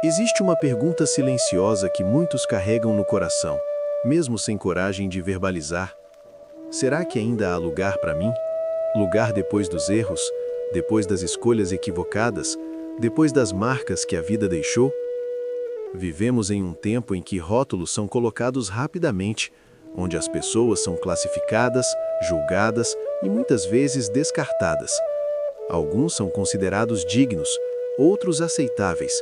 Existe uma pergunta silenciosa que muitos carregam no coração, mesmo sem coragem de verbalizar. Será que ainda há lugar para mim? Lugar depois dos erros, depois das escolhas equivocadas, depois das marcas que a vida deixou? Vivemos em um tempo em que rótulos são colocados rapidamente, onde as pessoas são classificadas, julgadas e muitas vezes descartadas. Alguns são considerados dignos, outros aceitáveis,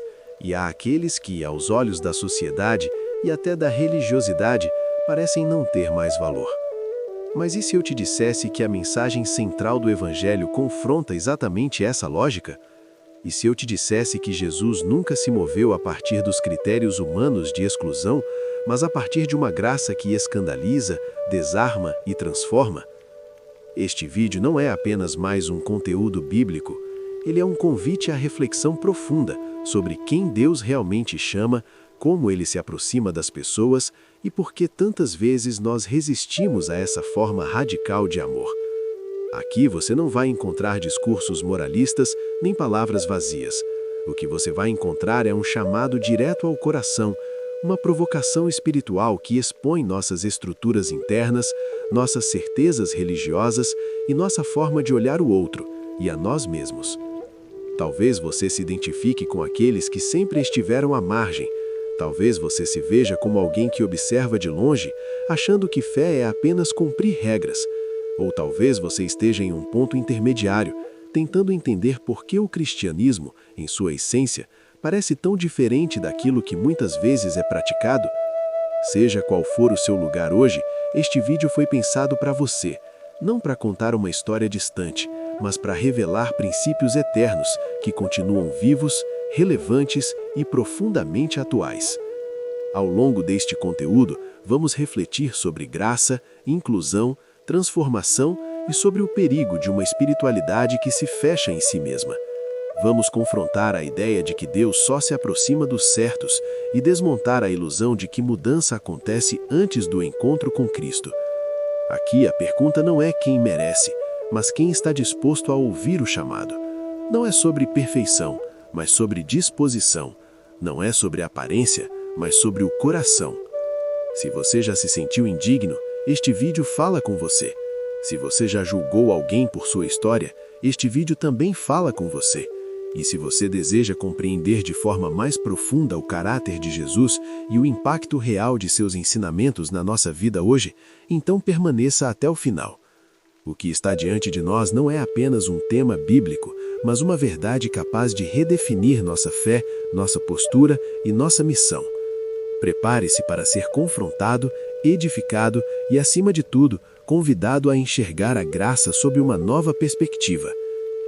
e há aqueles que, aos olhos da sociedade e até da religiosidade, parecem não ter mais valor. Mas e se eu te dissesse que a mensagem central do Evangelho confronta exatamente essa lógica? E se eu te dissesse que Jesus nunca se moveu a partir dos critérios humanos de exclusão, mas a partir de uma graça que escandaliza, desarma e transforma? Este vídeo não é apenas mais um conteúdo bíblico, ele é um convite à reflexão profunda sobre quem Deus realmente chama, como ele se aproxima das pessoas e por que tantas vezes nós resistimos a essa forma radical de amor. Aqui você não vai encontrar discursos moralistas nem palavras vazias. O que você vai encontrar é um chamado direto ao coração, uma provocação espiritual que expõe nossas estruturas internas, nossas certezas religiosas e nossa forma de olhar o outro e a nós mesmos. Talvez você se identifique com aqueles que sempre estiveram à margem. Talvez você se veja como alguém que observa de longe, achando que fé é apenas cumprir regras. Ou talvez você esteja em um ponto intermediário, tentando entender por que o cristianismo, em sua essência, parece tão diferente daquilo que muitas vezes é praticado. Seja qual for o seu lugar hoje, este vídeo foi pensado para você, não para contar uma história distante, mas para revelar princípios eternos que continuam vivos, relevantes e profundamente atuais. Ao longo deste conteúdo, vamos refletir sobre graça, inclusão, transformação e sobre o perigo de uma espiritualidade que se fecha em si mesma. Vamos confrontar a ideia de que Deus só se aproxima dos certos e desmontar a ilusão de que mudança acontece antes do encontro com Cristo. Aqui a pergunta não é quem merece, mas quem está disposto a ouvir o chamado. Não é sobre perfeição, mas sobre disposição. Não é sobre aparência, mas sobre o coração. Se você já se sentiu indigno, este vídeo fala com você. Se você já julgou alguém por sua história, este vídeo também fala com você. E se você deseja compreender de forma mais profunda o caráter de Jesus e o impacto real de seus ensinamentos na nossa vida hoje, então permaneça até o final. O que está diante de nós não é apenas um tema bíblico, mas uma verdade capaz de redefinir nossa fé, nossa postura e nossa missão. Prepare-se para ser confrontado, edificado e, acima de tudo, convidado a enxergar a graça sob uma nova perspectiva.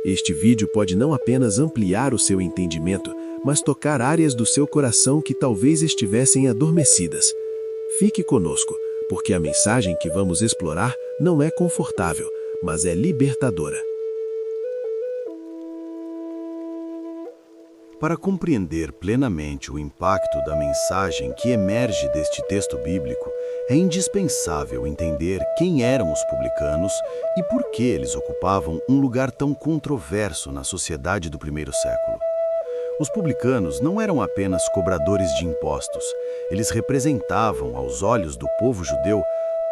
Este vídeo pode não apenas ampliar o seu entendimento, mas tocar áreas do seu coração que talvez estivessem adormecidas. Fique conosco, porque a mensagem que vamos explorar não é confortável, mas é libertadora. Para compreender plenamente o impacto da mensagem que emerge deste texto bíblico, é indispensável entender quem eram os publicanos e por que eles ocupavam um lugar tão controverso na sociedade do primeiro século. Os publicanos não eram apenas cobradores de impostos, eles representavam, aos olhos do povo judeu,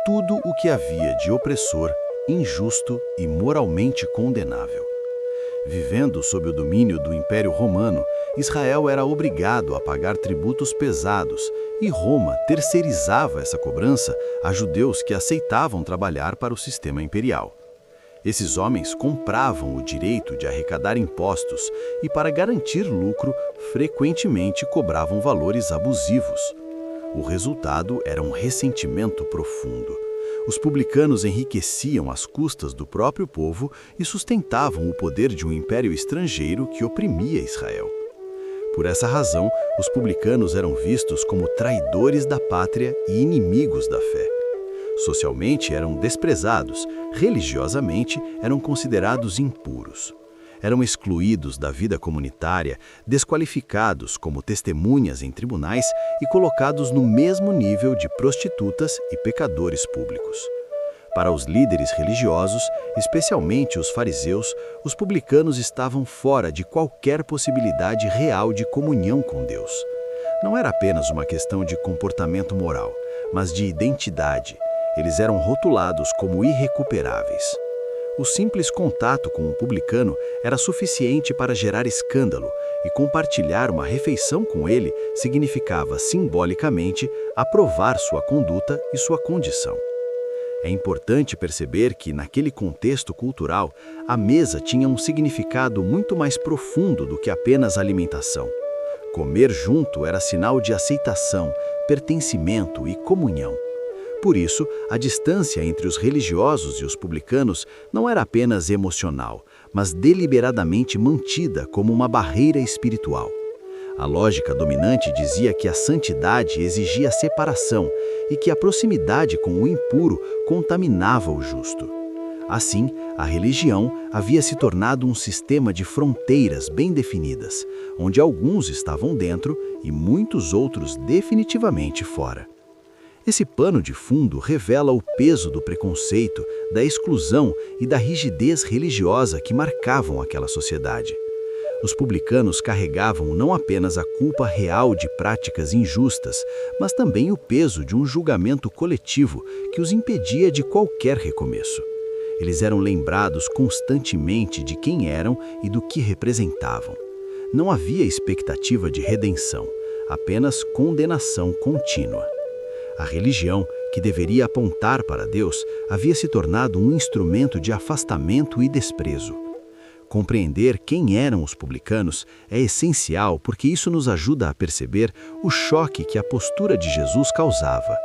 tudo o que havia de opressor, injusto e moralmente condenável. Vivendo sob o domínio do Império Romano, Israel era obrigado a pagar tributos pesados e Roma terceirizava essa cobrança a judeus que aceitavam trabalhar para o sistema imperial. Esses homens compravam o direito de arrecadar impostos e, para garantir lucro, frequentemente cobravam valores abusivos. O resultado era um ressentimento profundo. Os publicanos enriqueciam às custas do próprio povo e sustentavam o poder de um império estrangeiro que oprimia Israel. Por essa razão, os publicanos eram vistos como traidores da pátria e inimigos da fé. Socialmente eram desprezados, religiosamente eram considerados impuros. Eram excluídos da vida comunitária, desqualificados como testemunhas em tribunais e colocados no mesmo nível de prostitutas e pecadores públicos. Para os líderes religiosos, especialmente os fariseus, os publicanos estavam fora de qualquer possibilidade real de comunhão com Deus. Não era apenas uma questão de comportamento moral, mas de identidade. Eles eram rotulados como irrecuperáveis. O simples contato com um publicano era suficiente para gerar escândalo, e compartilhar uma refeição com ele significava, simbolicamente, aprovar sua conduta e sua condição. É importante perceber que, naquele contexto cultural, a mesa tinha um significado muito mais profundo do que apenas alimentação. Comer junto era sinal de aceitação, pertencimento e comunhão. Por isso, a distância entre os religiosos e os publicanos não era apenas emocional, mas deliberadamente mantida como uma barreira espiritual. A lógica dominante dizia que a santidade exigia separação e que a proximidade com o impuro contaminava o justo. Assim, a religião havia se tornado um sistema de fronteiras bem definidas, onde alguns estavam dentro e muitos outros definitivamente fora. Esse pano de fundo revela o peso do preconceito, da exclusão e da rigidez religiosa que marcavam aquela sociedade. Os publicanos carregavam não apenas a culpa real de práticas injustas, mas também o peso de um julgamento coletivo que os impedia de qualquer recomeço. Eles eram lembrados constantemente de quem eram e do que representavam. Não havia expectativa de redenção, apenas condenação contínua. A religião, que deveria apontar para Deus, havia se tornado um instrumento de afastamento e desprezo. Compreender quem eram os publicanos é essencial porque isso nos ajuda a perceber o choque que a postura de Jesus causava.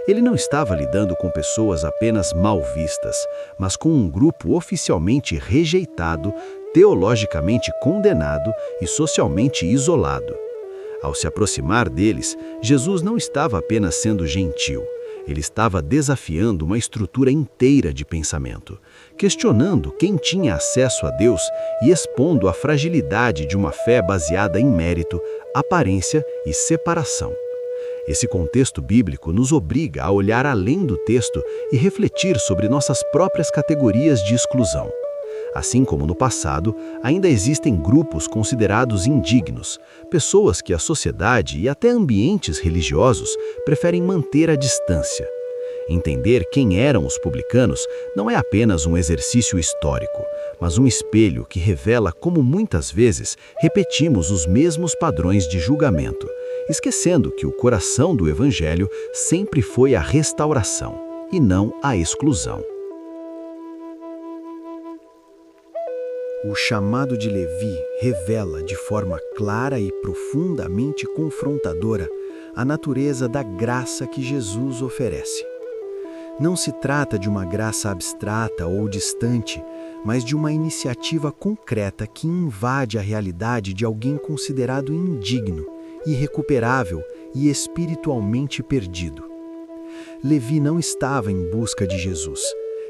Ele não estava lidando com pessoas apenas mal vistas, mas com um grupo oficialmente rejeitado, teologicamente condenado e socialmente isolado. Ao se aproximar deles, Jesus não estava apenas sendo gentil. Ele estava desafiando uma estrutura inteira de pensamento, questionando quem tinha acesso a Deus e expondo a fragilidade de uma fé baseada em mérito, aparência e separação. Esse contexto bíblico nos obriga a olhar além do texto e refletir sobre nossas próprias categorias de exclusão. Assim como no passado, ainda existem grupos considerados indignos, pessoas que a sociedade e até ambientes religiosos preferem manter à distância. Entender quem eram os publicanos não é apenas um exercício histórico, mas um espelho que revela como muitas vezes repetimos os mesmos padrões de julgamento, esquecendo que o coração do Evangelho sempre foi a restauração e não a exclusão. O chamado de Levi revela de forma clara e profundamente confrontadora a natureza da graça que Jesus oferece. Não se trata de uma graça abstrata ou distante, mas de uma iniciativa concreta que invade a realidade de alguém considerado indigno, irrecuperável e espiritualmente perdido. Levi não estava em busca de Jesus.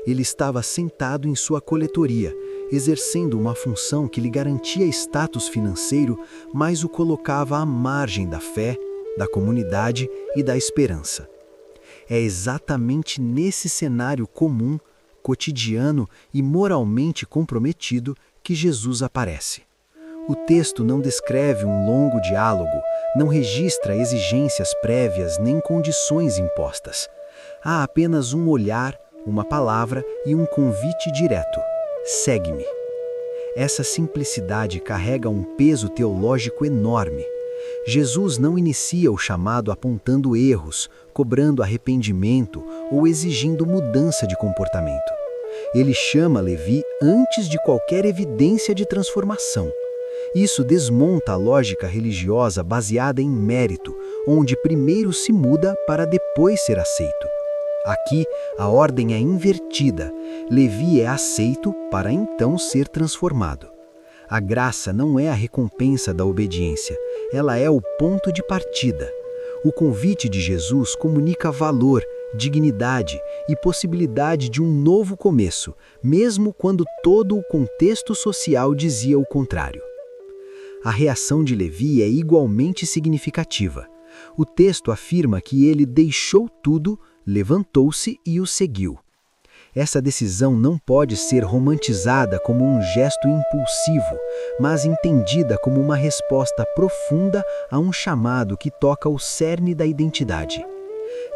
Ele estava sentado em sua coletoria, exercendo uma função que lhe garantia status financeiro, mas o colocava à margem da fé, da comunidade e da esperança. É exatamente nesse cenário comum, cotidiano e moralmente comprometido que Jesus aparece. O texto não descreve um longo diálogo, não registra exigências prévias nem condições impostas. Há apenas um olhar, uma palavra e um convite direto: segue-me. Essa simplicidade carrega um peso teológico enorme. Jesus não inicia o chamado apontando erros, cobrando arrependimento ou exigindo mudança de comportamento. Ele chama Levi antes de qualquer evidência de transformação. Isso desmonta a lógica religiosa baseada em mérito, onde primeiro se muda para depois ser aceito. Aqui, a ordem é invertida. Levi é aceito para então ser transformado. A graça não é a recompensa da obediência, ela é o ponto de partida. O convite de Jesus comunica valor, dignidade e possibilidade de um novo começo, mesmo quando todo o contexto social dizia o contrário. A reação de Levi é igualmente significativa. O texto afirma que ele deixou tudo, levantou-se e o seguiu. Essa decisão não pode ser romantizada como um gesto impulsivo, mas entendida como uma resposta profunda a um chamado que toca o cerne da identidade.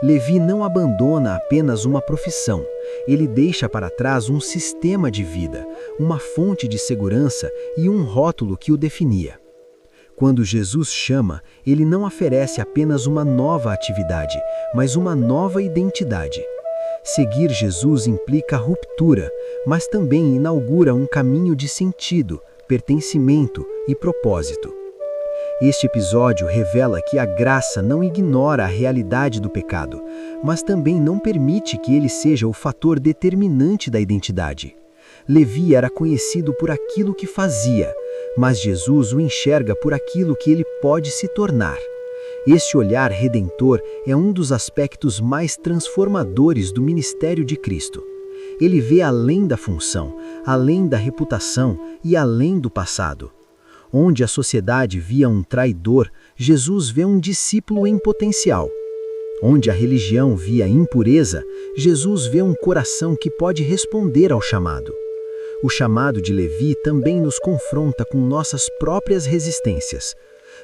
Levi não abandona apenas uma profissão, ele deixa para trás um sistema de vida, uma fonte de segurança e um rótulo que o definia. Quando Jesus chama, ele não oferece apenas uma nova atividade, mas uma nova identidade. Seguir Jesus implica ruptura, mas também inaugura um caminho de sentido, pertencimento e propósito. Este episódio revela que a graça não ignora a realidade do pecado, mas também não permite que ele seja o fator determinante da identidade. Levi era conhecido por aquilo que fazia, mas Jesus o enxerga por aquilo que ele pode se tornar. Este olhar redentor é um dos aspectos mais transformadores do ministério de Cristo. Ele vê além da função, além da reputação e além do passado. Onde a sociedade via um traidor, Jesus vê um discípulo em potencial. Onde a religião via impureza, Jesus vê um coração que pode responder ao chamado. O chamado de Levi também nos confronta com nossas próprias resistências.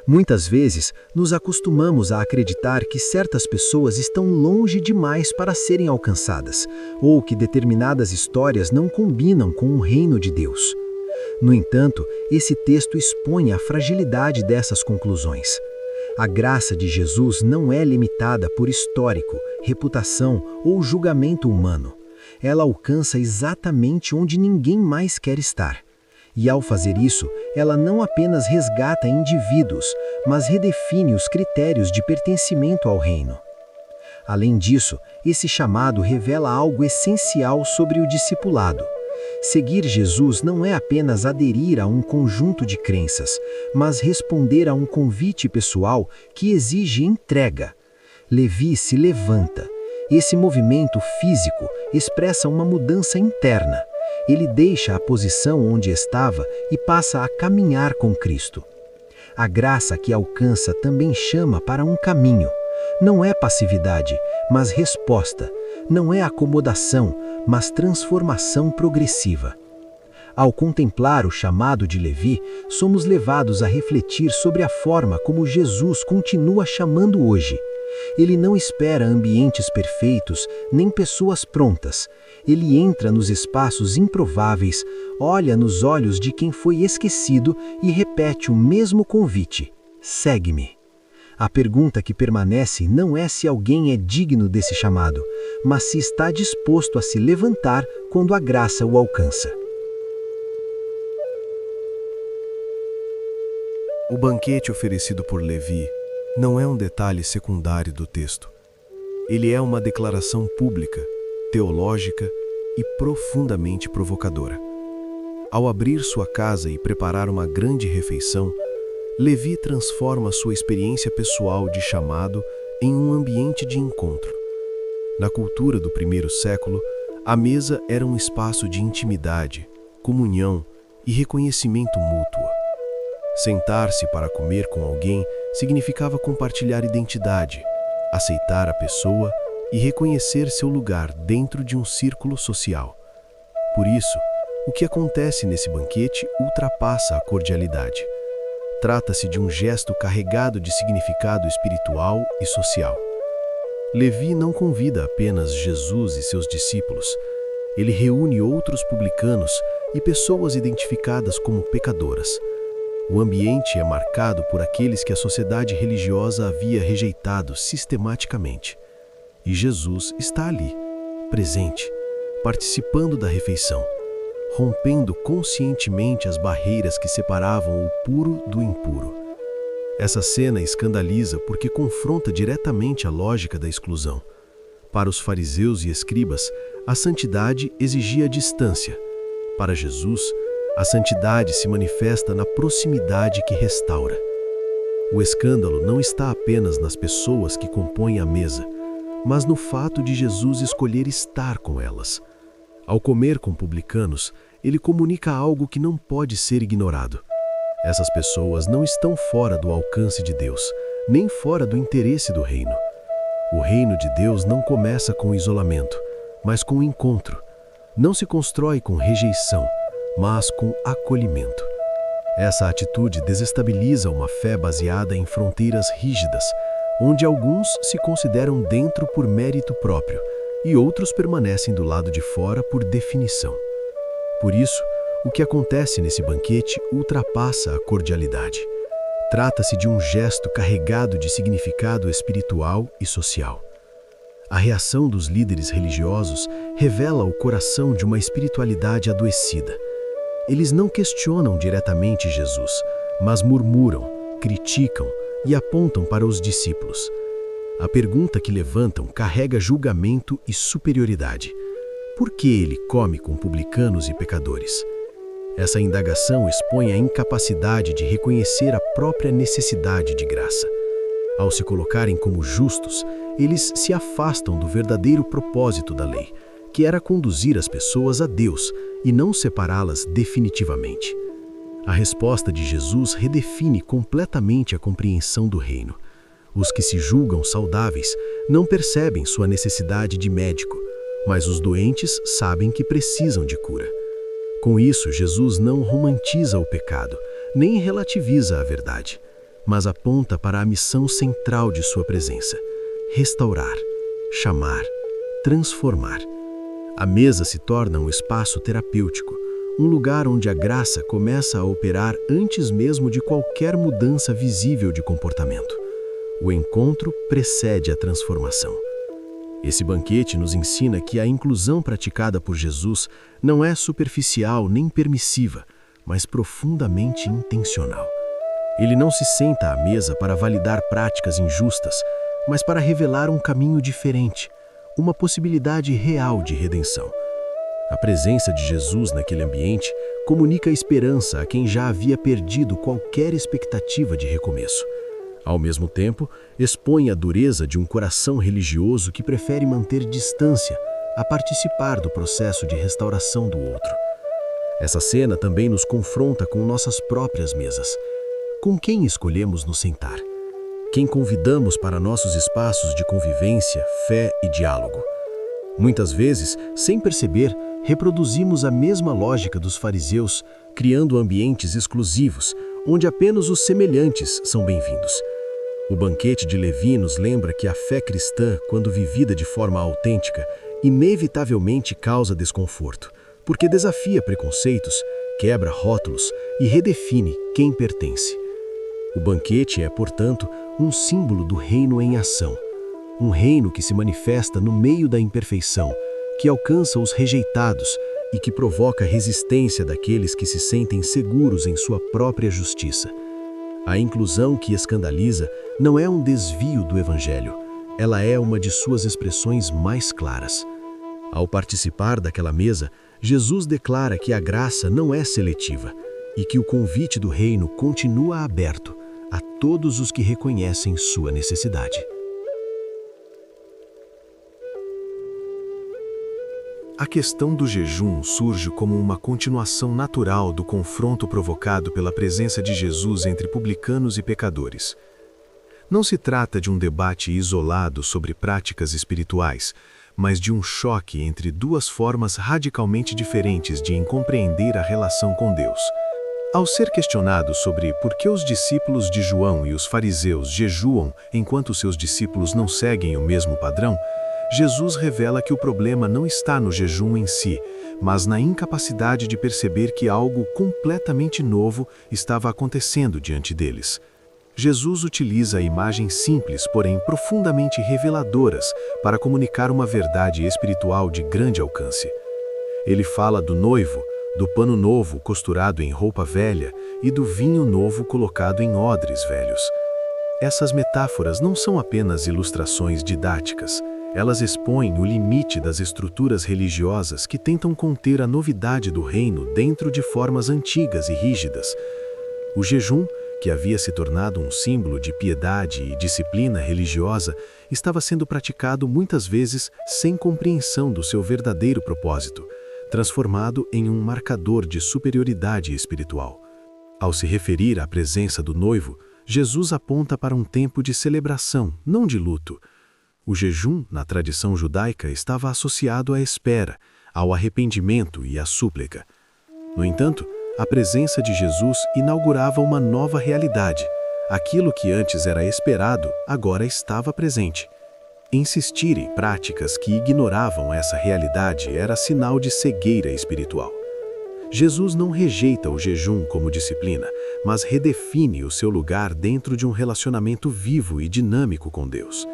Muitas vezes, nos acostumamos a acreditar que certas pessoas estão longe demais para serem alcançadas, ou que determinadas histórias não combinam com o reino de Deus. No entanto, esse texto expõe a fragilidade dessas conclusões. A graça de Jesus não é limitada por histórico, reputação ou julgamento humano. Ela alcança exatamente onde ninguém mais quer estar. E ao fazer isso, ela não apenas resgata indivíduos, mas redefine os critérios de pertencimento ao reino. Além disso, esse chamado revela algo essencial sobre o discipulado. Seguir Jesus não é apenas aderir a um conjunto de crenças, mas responder a um convite pessoal que exige entrega. Levi se levanta. Esse movimento físico expressa uma mudança interna. Ele deixa a posição onde estava e passa a caminhar com Cristo. A graça que alcança também chama para um caminho. Não é passividade, mas resposta. Não é acomodação, mas transformação progressiva. Ao contemplar o chamado de Levi, somos levados a refletir sobre a forma como Jesus continua chamando hoje. Ele não espera ambientes perfeitos, nem pessoas prontas. Ele entra nos espaços improváveis, olha nos olhos de quem foi esquecido e repete o mesmo convite: segue-me. A pergunta que permanece não é se alguém é digno desse chamado, mas se está disposto a se levantar quando a graça o alcança. O banquete oferecido por Levi não é um detalhe secundário do texto. Ele é uma declaração pública, teológica e profundamente provocadora. Ao abrir sua casa e preparar uma grande refeição, Levi transforma sua experiência pessoal de chamado em um ambiente de encontro. Na cultura do primeiro século, a mesa era um espaço de intimidade, comunhão e reconhecimento mútuo. Sentar-se para comer com alguém significava compartilhar identidade, aceitar a pessoa e reconhecer seu lugar dentro de um círculo social. Por isso, o que acontece nesse banquete ultrapassa a cordialidade. Trata-se de um gesto carregado de significado espiritual e social. Levi não convida apenas Jesus e seus discípulos. Ele reúne outros publicanos e pessoas identificadas como pecadoras. O ambiente é marcado por aqueles que a sociedade religiosa havia rejeitado sistematicamente. E Jesus está ali, presente, participando da refeição, rompendo conscientemente as barreiras que separavam o puro do impuro. Essa cena escandaliza porque confronta diretamente a lógica da exclusão. Para os fariseus e escribas, a santidade exigia distância. Para Jesus, a santidade se manifesta na proximidade que restaura. O escândalo não está apenas nas pessoas que compõem a mesa, mas no fato de Jesus escolher estar com elas. Ao comer com publicanos, ele comunica algo que não pode ser ignorado. Essas pessoas não estão fora do alcance de Deus, nem fora do interesse do reino. O reino de Deus não começa com isolamento, mas com encontro. não se constrói com rejeição, mas com acolhimento. Essa atitude desestabiliza uma fé baseada em fronteiras rígidas, onde alguns se consideram dentro por mérito próprio e outros permanecem do lado de fora por definição. Por isso, o que acontece nesse banquete ultrapassa a cordialidade. Trata-se de um gesto carregado de significado espiritual e social. A reação dos líderes religiosos revela o coração de uma espiritualidade adoecida. Eles não questionam diretamente Jesus, mas murmuram, criticam e apontam para os discípulos. A pergunta que levantam carrega julgamento e superioridade. Por que ele come com publicanos e pecadores? Essa indagação expõe a incapacidade de reconhecer a própria necessidade de graça. Ao se colocarem como justos, eles se afastam do verdadeiro propósito da lei, que era conduzir as pessoas a Deus e não separá-las definitivamente. A resposta de Jesus redefine completamente a compreensão do reino. Os que se julgam saudáveis não percebem sua necessidade de médico, mas os doentes sabem que precisam de cura. Com isso, Jesus não romantiza o pecado, nem relativiza a verdade, mas aponta para a missão central de sua presença: restaurar, chamar, transformar. A mesa se torna um espaço terapêutico, um lugar onde a graça começa a operar antes mesmo de qualquer mudança visível de comportamento. O encontro precede a transformação. Esse banquete nos ensina que a inclusão praticada por Jesus não é superficial nem permissiva, mas profundamente intencional. Ele não se senta à mesa para validar práticas injustas, mas para revelar um caminho diferente, uma possibilidade real de redenção. A presença de Jesus naquele ambiente comunica esperança a quem já havia perdido qualquer expectativa de recomeço. Ao mesmo tempo, expõe a dureza de um coração religioso que prefere manter distância a participar do processo de restauração do outro. Essa cena também nos confronta com nossas próprias mesas. Com quem escolhemos nos sentar? Quem convidamos para nossos espaços de convivência, fé e diálogo? Muitas vezes, sem perceber, reproduzimos a mesma lógica dos fariseus, criando ambientes exclusivos, onde apenas os semelhantes são bem-vindos. O banquete de Levi nos lembra que a fé cristã, quando vivida de forma autêntica, inevitavelmente causa desconforto, porque desafia preconceitos, quebra rótulos e redefine quem pertence. O banquete é, portanto, um símbolo do reino em ação, um reino que se manifesta no meio da imperfeição, que alcança os rejeitados e que provoca resistência daqueles que se sentem seguros em sua própria justiça. A inclusão que escandaliza não é um desvio do Evangelho, ela é uma de suas expressões mais claras. Ao participar daquela mesa, Jesus declara que a graça não é seletiva e que o convite do reino continua aberto a todos os que reconhecem sua necessidade. A questão do jejum surge como uma continuação natural do confronto provocado pela presença de Jesus entre publicanos e pecadores. Não se trata de um debate isolado sobre práticas espirituais, mas de um choque entre duas formas radicalmente diferentes de compreender a relação com Deus. Ao ser questionado sobre por que os discípulos de João e os fariseus jejuam enquanto seus discípulos não seguem o mesmo padrão, Jesus revela que o problema não está no jejum em si, mas na incapacidade de perceber que algo completamente novo estava acontecendo diante deles. Jesus utiliza imagens simples, porém profundamente reveladoras, para comunicar uma verdade espiritual de grande alcance. Ele fala do noivo, do pano novo costurado em roupa velha e do vinho novo colocado em odres velhos. Essas metáforas não são apenas ilustrações didáticas. Elas expõem o limite das estruturas religiosas que tentam conter a novidade do reino dentro de formas antigas e rígidas. O jejum, que havia se tornado um símbolo de piedade e disciplina religiosa, estava sendo praticado muitas vezes sem compreensão do seu verdadeiro propósito, transformado em um marcador de superioridade espiritual. Ao se referir à presença do noivo, Jesus aponta para um tempo de celebração, não de luto. O jejum, na tradição judaica, estava associado à espera, ao arrependimento e à súplica. No entanto, a presença de Jesus inaugurava uma nova realidade. Aquilo que antes era esperado, agora estava presente. Insistir em práticas que ignoravam essa realidade era sinal de cegueira espiritual. Jesus não rejeita o jejum como disciplina, mas redefine o seu lugar dentro de um relacionamento vivo e dinâmico com Deus.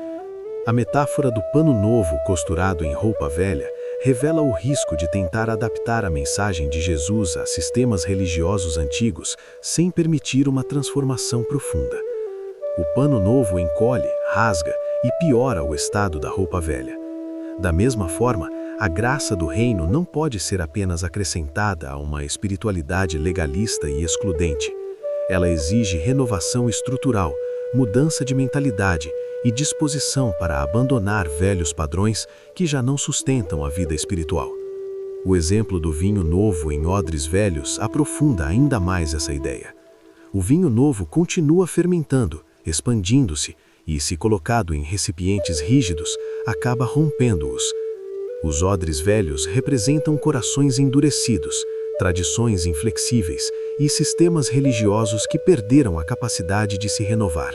A metáfora do pano novo costurado em roupa velha revela o risco de tentar adaptar a mensagem de Jesus a sistemas religiosos antigos sem permitir uma transformação profunda. O pano novo encolhe, rasga e piora o estado da roupa velha. Da mesma forma, a graça do reino não pode ser apenas acrescentada a uma espiritualidade legalista e excludente. Ela exige renovação estrutural, mudança de mentalidade e disposição para abandonar velhos padrões que já não sustentam a vida espiritual. O exemplo do vinho novo em odres velhos aprofunda ainda mais essa ideia. O vinho novo continua fermentando, expandindo-se e, se colocado em recipientes rígidos, acaba rompendo-os. Os odres velhos representam corações endurecidos, tradições inflexíveis e sistemas religiosos que perderam a capacidade de se renovar.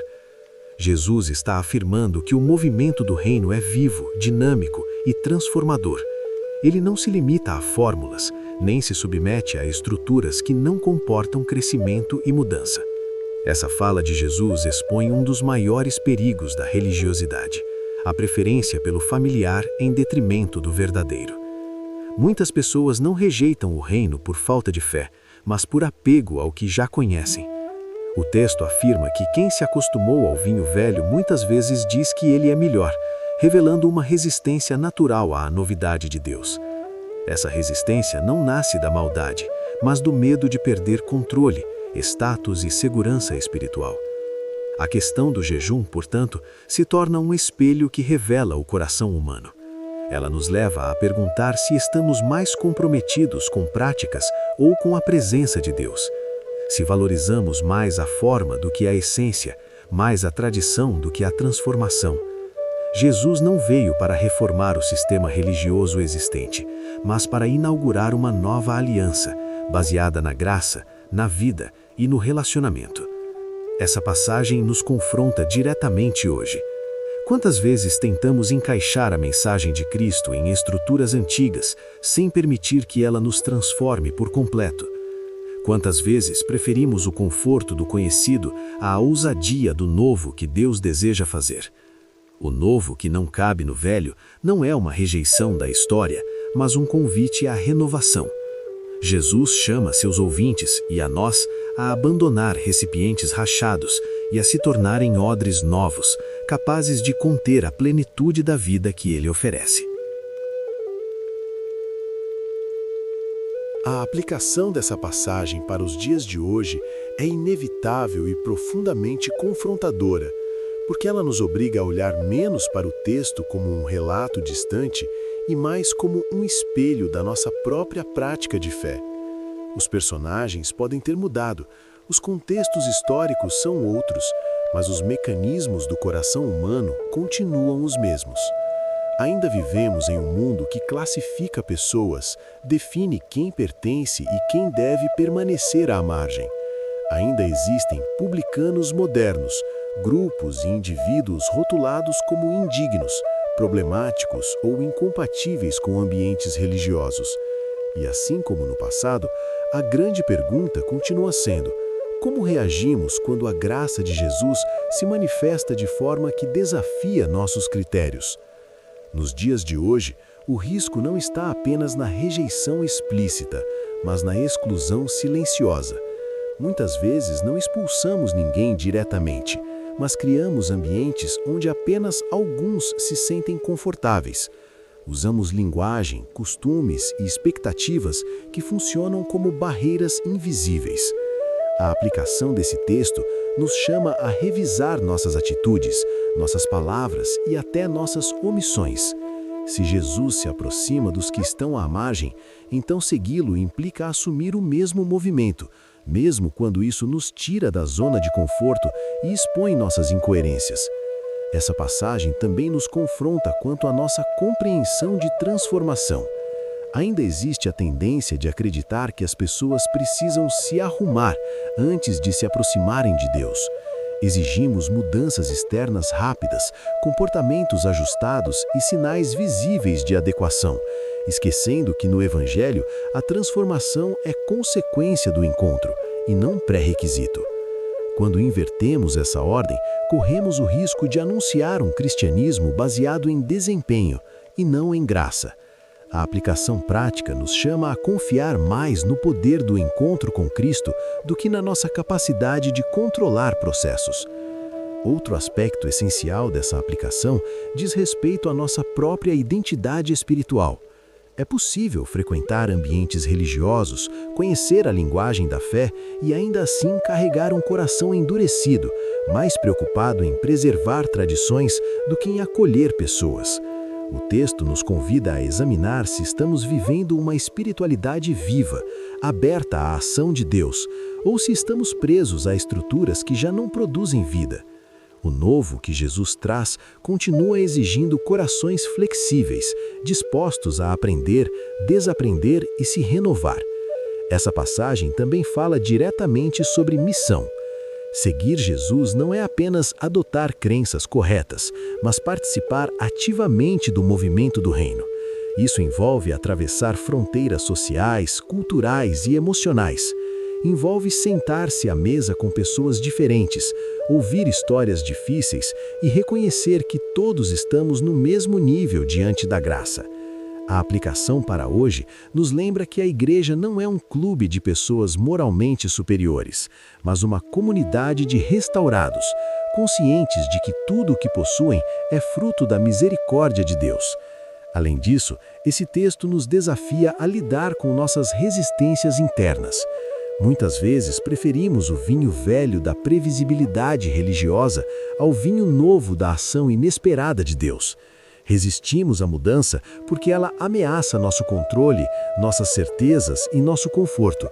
Jesus está afirmando que o movimento do reino é vivo, dinâmico e transformador. Ele não se limita a fórmulas, nem se submete a estruturas que não comportam crescimento e mudança. Essa fala de Jesus expõe um dos maiores perigos da religiosidade, a preferência pelo familiar em detrimento do verdadeiro. Muitas pessoas não rejeitam o reino por falta de fé, mas por apego ao que já conhecem. O texto afirma que quem se acostumou ao vinho velho muitas vezes diz que ele é melhor, revelando uma resistência natural à novidade de Deus. Essa resistência não nasce da maldade, mas do medo de perder controle, status e segurança espiritual. A questão do jejum, portanto, se torna um espelho que revela o coração humano. Ela nos leva a perguntar se estamos mais comprometidos com práticas ou com a presença de Deus. Se valorizamos mais a forma do que a essência, mais a tradição do que a transformação. Jesus não veio para reformar o sistema religioso existente, mas para inaugurar uma nova aliança, baseada na graça, na vida e no relacionamento. Essa passagem nos confronta diretamente hoje. Quantas vezes tentamos encaixar a mensagem de Cristo em estruturas antigas, sem permitir que ela nos transforme por completo? Quantas vezes preferimos o conforto do conhecido à ousadia do novo que Deus deseja fazer? O novo que não cabe no velho não é uma rejeição da história, mas um convite à renovação. Jesus chama seus ouvintes e a nós a abandonar recipientes rachados e a se tornarem odres novos, capazes de conter a plenitude da vida que ele oferece. A aplicação dessa passagem para os dias de hoje é inevitável e profundamente confrontadora, porque ela nos obriga a olhar menos para o texto como um relato distante e mais como um espelho da nossa própria prática de fé. Os personagens podem ter mudado, os contextos históricos são outros, mas os mecanismos do coração humano continuam os mesmos. Ainda vivemos em um mundo que classifica pessoas, define quem pertence e quem deve permanecer à margem. Ainda existem publicanos modernos, grupos e indivíduos rotulados como indignos, problemáticos ou incompatíveis com ambientes religiosos. E assim como no passado, a grande pergunta continua sendo: como reagimos quando a graça de Jesus se manifesta de forma que desafia nossos critérios? Nos dias de hoje, o risco não está apenas na rejeição explícita, mas na exclusão silenciosa. Muitas vezes não expulsamos ninguém diretamente, mas criamos ambientes onde apenas alguns se sentem confortáveis. Usamos linguagem, costumes e expectativas que funcionam como barreiras invisíveis. A aplicação desse texto nos chama a revisar nossas atitudes, nossas palavras e até nossas omissões. Se Jesus se aproxima dos que estão à margem, então segui-lo implica assumir o mesmo movimento, mesmo quando isso nos tira da zona de conforto e expõe nossas incoerências. Essa passagem também nos confronta quanto à nossa compreensão de transformação. Ainda existe a tendência de acreditar que as pessoas precisam se arrumar antes de se aproximarem de Deus. Exigimos mudanças externas rápidas, comportamentos ajustados e sinais visíveis de adequação, esquecendo que no Evangelho a transformação é consequência do encontro e não pré-requisito. Quando invertemos essa ordem, corremos o risco de anunciar um cristianismo baseado em desempenho e não em graça. A aplicação prática nos chama a confiar mais no poder do encontro com Cristo do que na nossa capacidade de controlar processos. Outro aspecto essencial dessa aplicação diz respeito à nossa própria identidade espiritual. É possível frequentar ambientes religiosos, conhecer a linguagem da fé e ainda assim carregar um coração endurecido, mais preocupado em preservar tradições do que em acolher pessoas. O texto nos convida a examinar se estamos vivendo uma espiritualidade viva, aberta à ação de Deus, ou se estamos presos a estruturas que já não produzem vida. O novo que Jesus traz continua exigindo corações flexíveis, dispostos a aprender, desaprender e se renovar. Essa passagem também fala diretamente sobre missão. Seguir Jesus não é apenas adotar crenças corretas, mas participar ativamente do movimento do reino. Isso envolve atravessar fronteiras sociais, culturais e emocionais. Envolve sentar-se à mesa com pessoas diferentes, ouvir histórias difíceis e reconhecer que todos estamos no mesmo nível diante da graça. A aplicação para hoje nos lembra que a igreja não é um clube de pessoas moralmente superiores, mas uma comunidade de restaurados, conscientes de que tudo o que possuem é fruto da misericórdia de Deus. Além disso, esse texto nos desafia a lidar com nossas resistências internas. Muitas vezes preferimos o vinho velho da previsibilidade religiosa ao vinho novo da ação inesperada de Deus. Resistimos à mudança porque ela ameaça nosso controle, nossas certezas e nosso conforto.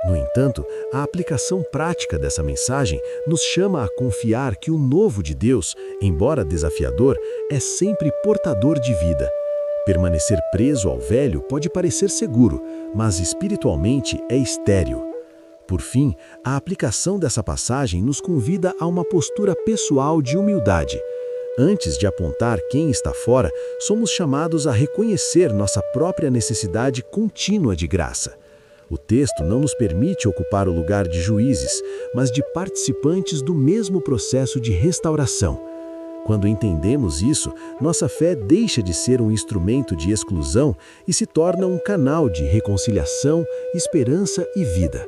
No entanto, a aplicação prática dessa mensagem nos chama a confiar que o novo de Deus, embora desafiador, é sempre portador de vida. Permanecer preso ao velho pode parecer seguro, mas espiritualmente é estéril. Por fim, a aplicação dessa passagem nos convida a uma postura pessoal de humildade. Antes de apontar quem está fora, somos chamados a reconhecer nossa própria necessidade contínua de graça. O texto não nos permite ocupar o lugar de juízes, mas de participantes do mesmo processo de restauração. Quando entendemos isso, nossa fé deixa de ser um instrumento de exclusão e se torna um canal de reconciliação, esperança e vida.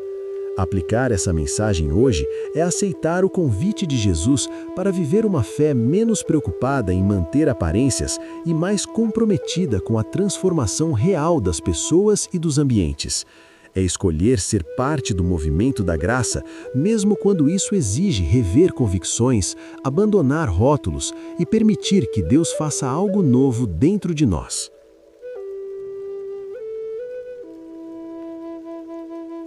Aplicar essa mensagem hoje é aceitar o convite de Jesus para viver uma fé menos preocupada em manter aparências e mais comprometida com a transformação real das pessoas e dos ambientes. É escolher ser parte do movimento da graça, mesmo quando isso exige rever convicções, abandonar rótulos e permitir que Deus faça algo novo dentro de nós.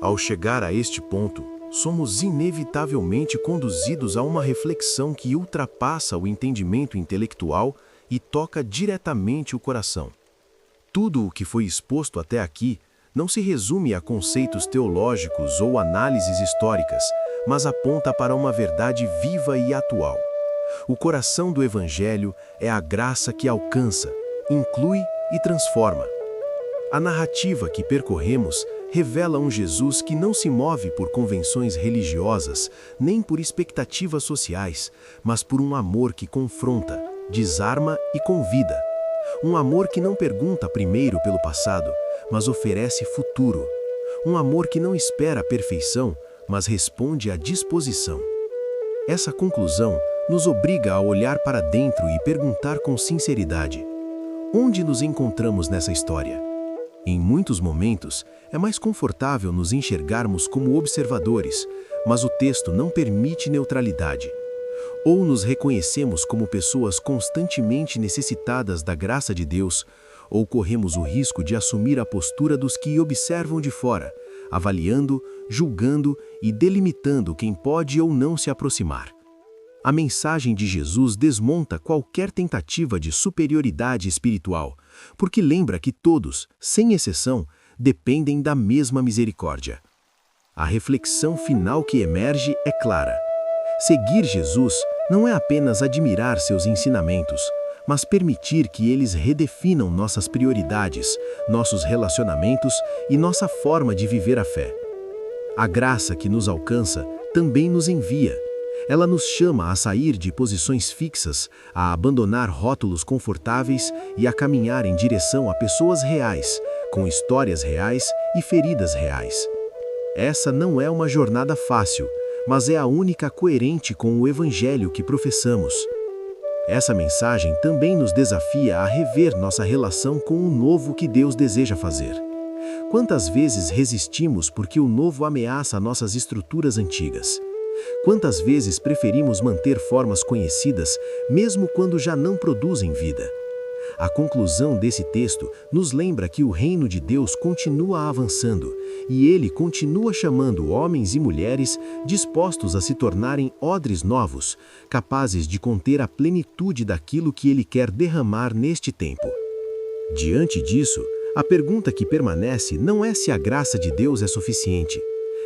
Ao chegar a este ponto, somos inevitavelmente conduzidos a uma reflexão que ultrapassa o entendimento intelectual e toca diretamente o coração. Tudo o que foi exposto até aqui não se resume a conceitos teológicos ou análises históricas, mas aponta para uma verdade viva e atual. O coração do Evangelho é a graça que alcança, inclui e transforma. A narrativa que percorremos revela um Jesus que não se move por convenções religiosas, nem por expectativas sociais, mas por um amor que confronta, desarma e convida. Um amor que não pergunta primeiro pelo passado, mas oferece futuro. Um amor que não espera a perfeição, mas responde à disposição. Essa conclusão nos obriga a olhar para dentro e perguntar com sinceridade: onde nos encontramos nessa história? Em muitos momentos, é mais confortável nos enxergarmos como observadores, mas o texto não permite neutralidade. Ou nos reconhecemos como pessoas constantemente necessitadas da graça de Deus, ou corremos o risco de assumir a postura dos que observam de fora, avaliando, julgando e delimitando quem pode ou não se aproximar. A mensagem de Jesus desmonta qualquer tentativa de superioridade espiritual, porque lembra que todos, sem exceção, dependem da mesma misericórdia. A reflexão final que emerge é clara. Seguir Jesus não é apenas admirar seus ensinamentos, mas permitir que eles redefinam nossas prioridades, nossos relacionamentos e nossa forma de viver a fé. A graça que nos alcança também nos envia. Ela nos chama a sair de posições fixas, a abandonar rótulos confortáveis e a caminhar em direção a pessoas reais, com histórias reais e feridas reais. Essa não é uma jornada fácil, mas é a única coerente com o Evangelho que professamos. Essa mensagem também nos desafia a rever nossa relação com o novo que Deus deseja fazer. Quantas vezes resistimos porque o novo ameaça nossas estruturas antigas? Quantas vezes preferimos manter formas conhecidas, mesmo quando já não produzem vida? A conclusão desse texto nos lembra que o reino de Deus continua avançando e ele continua chamando homens e mulheres dispostos a se tornarem odres novos, capazes de conter a plenitude daquilo que ele quer derramar neste tempo. Diante disso, a pergunta que permanece não é se a graça de Deus é suficiente.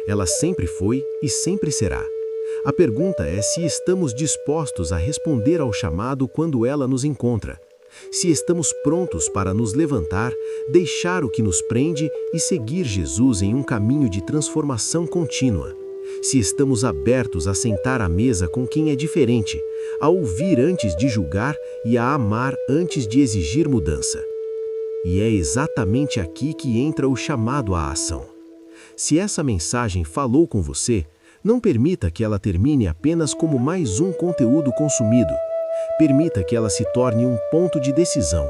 Ela sempre foi e sempre será. A pergunta é se estamos dispostos a responder ao chamado quando ela nos encontra. Se estamos prontos para nos levantar, deixar o que nos prende e seguir Jesus em um caminho de transformação contínua. Se estamos abertos a sentar à mesa com quem é diferente, a ouvir antes de julgar e a amar antes de exigir mudança. E é exatamente aqui que entra o chamado à ação. Se essa mensagem falou com você, não permita que ela termine apenas como mais um conteúdo consumido. Permita que ela se torne um ponto de decisão.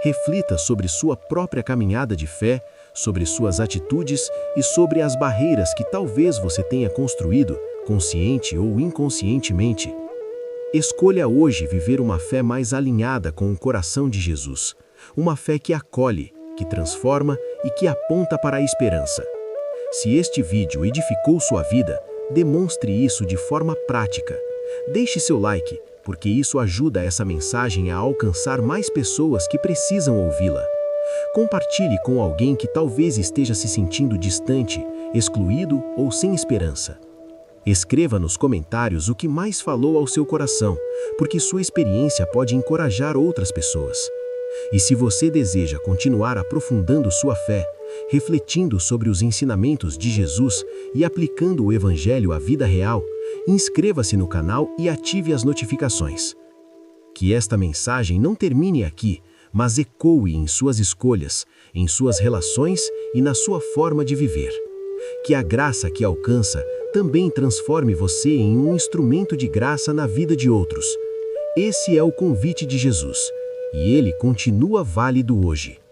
Reflita sobre sua própria caminhada de fé, sobre suas atitudes e sobre as barreiras que talvez você tenha construído, consciente ou inconscientemente. Escolha hoje viver uma fé mais alinhada com o coração de Jesus. Uma fé que acolhe, que transforma e que aponta para a esperança. Se este vídeo edificou sua vida, demonstre isso de forma prática. Deixe seu like, porque isso ajuda essa mensagem a alcançar mais pessoas que precisam ouvi-la. Compartilhe com alguém que talvez esteja se sentindo distante, excluído ou sem esperança. Escreva nos comentários o que mais falou ao seu coração, porque sua experiência pode encorajar outras pessoas. E se você deseja continuar aprofundando sua fé, refletindo sobre os ensinamentos de Jesus e aplicando o Evangelho à vida real, inscreva-se no canal e ative as notificações. Que esta mensagem não termine aqui, mas ecoe em suas escolhas, em suas relações e na sua forma de viver. Que a graça que alcança também transforme você em um instrumento de graça na vida de outros. Esse é o convite de Jesus, e ele continua válido hoje.